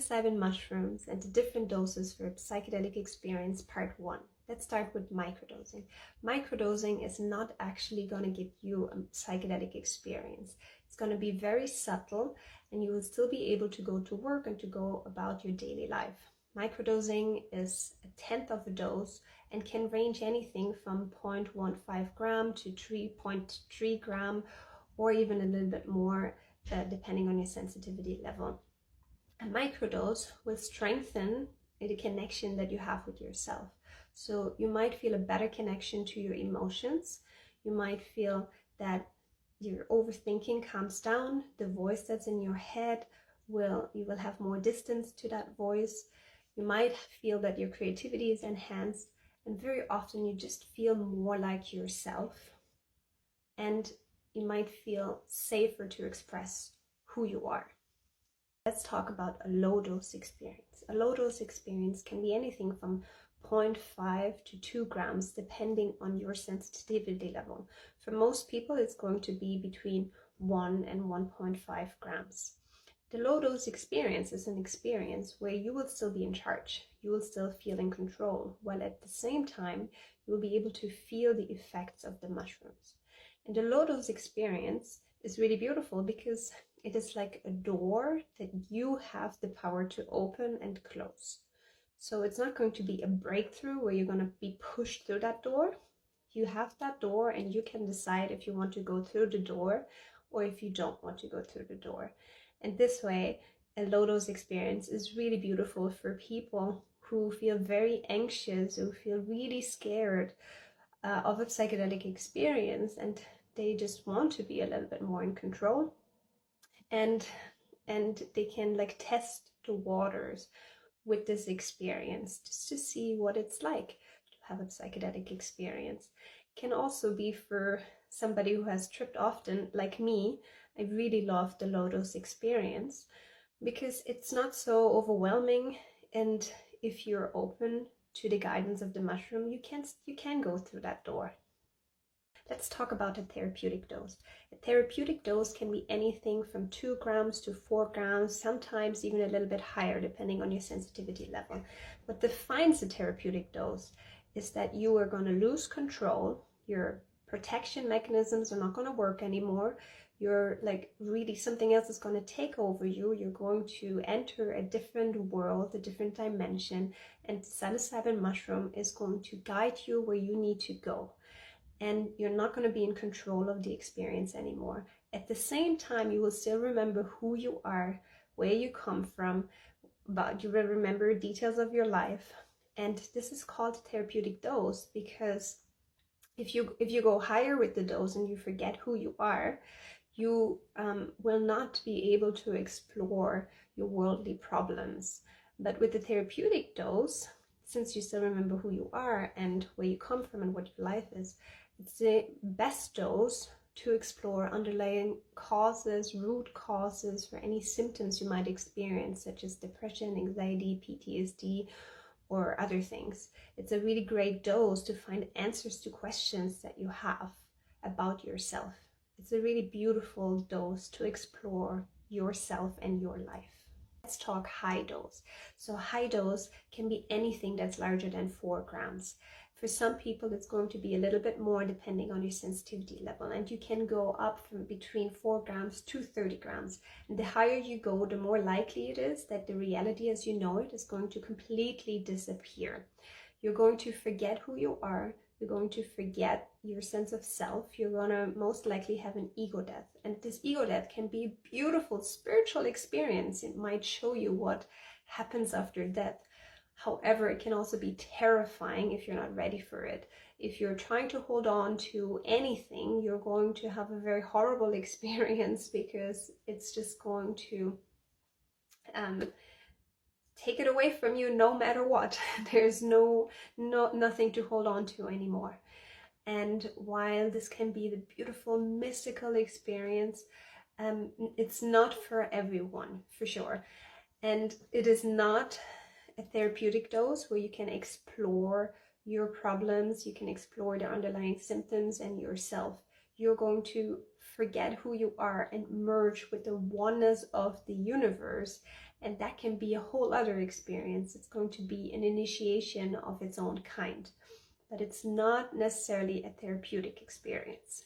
psilocybin mushrooms and the different doses for psychedelic experience, part 1. Let's start with microdosing. Microdosing is not actually going to give you a psychedelic experience. It's going to be very subtle, and you will still be able to go to work and to go about your daily life. Microdosing is a tenth of a dose and can range anything from 0.15 gram to 3.3 gram, or even a little bit more, depending on your sensitivity level. A microdose will strengthen the connection that you have with yourself. So you might feel a better connection to your emotions. You might feel that your overthinking calms down. The voice that's in your head you will have more distance to that voice. You might feel that your creativity is enhanced, and very often you just feel more like yourself, and you might feel safer to express who you are. Let's talk about a low dose experience. A low dose experience can be anything from 0.5 to 2 grams, depending on your sensitivity level. For most people, it's going to be between 1 and 1.5 grams. The low dose experience is an experience where you will still be in charge. You will still feel in control, while at the same time, you will be able to feel the effects of the mushrooms. And the low dose experience is really beautiful because it is like a door that you have the power to open and close. So it's not going to be a breakthrough where you're going to be pushed through that door. You have that door, and you can decide if you want to go through the door or if you don't want to go through the door. And this way, a low dose experience is really beautiful for people who feel very anxious, who feel really scared of a psychedelic experience, and they just want to be a little bit more in control, and they can like test the waters with this experience just to see what it's like to have a psychedelic experience. It can also be for somebody who has tripped often, like me. I really love the low dose experience because it's not so overwhelming, and if you're open to the guidance of the mushroom, you can go through that door. Let's talk about a therapeutic dose. A therapeutic dose can be anything from 2 grams to 4 grams, sometimes even a little bit higher depending on your sensitivity level. What defines a therapeutic dose is that you are going to lose control. Your protection mechanisms are not going to work anymore. You're like really something else is going to take over you. You're going to enter a different world, a different dimension, and psilocybin mushroom is going to guide you where you need to go. And you're not going to be in control of the experience anymore. At the same time, you will still remember who you are, where you come from, but you will remember details of your life. And this is called therapeutic dose because if you go higher with the dose and you forget who you are, you will not be able to explore your worldly problems. But with the therapeutic dose, since you still remember who you are and where you come from and what your life is, it's the best dose to explore underlying causes, root causes for any symptoms you might experience, such as depression, anxiety, PTSD, or other things. It's a really great dose to find answers to questions that you have about yourself. It's a really beautiful dose to explore yourself and your life. Let's talk high dose. So high dose can be anything that's larger than 4 grams. For some people, it's going to be a little bit more depending on your sensitivity level, and you can go up from between 4 grams to 30 grams. And the higher you go, the more likely it is that the reality as you know it is going to completely disappear. You're going to forget who you are. You're going to forget your sense of self. You're going to most likely have an ego death. And this ego death can be a beautiful spiritual experience. It might show you what happens after death. However, it can also be terrifying if you're not ready for it. If you're trying to hold on to anything, you're going to have a very horrible experience because it's just going to take it away from you no matter what. There's nothing to hold on to anymore. And while this can be the beautiful mystical experience, it's not for everyone, for sure. And it is not a therapeutic dose where you can explore your problems, you can explore the underlying symptoms and yourself. You're going to forget who you are and merge with the oneness of the universe, And that can be a whole other experience. It's going to be an initiation of its own kind, but it's not necessarily a therapeutic experience.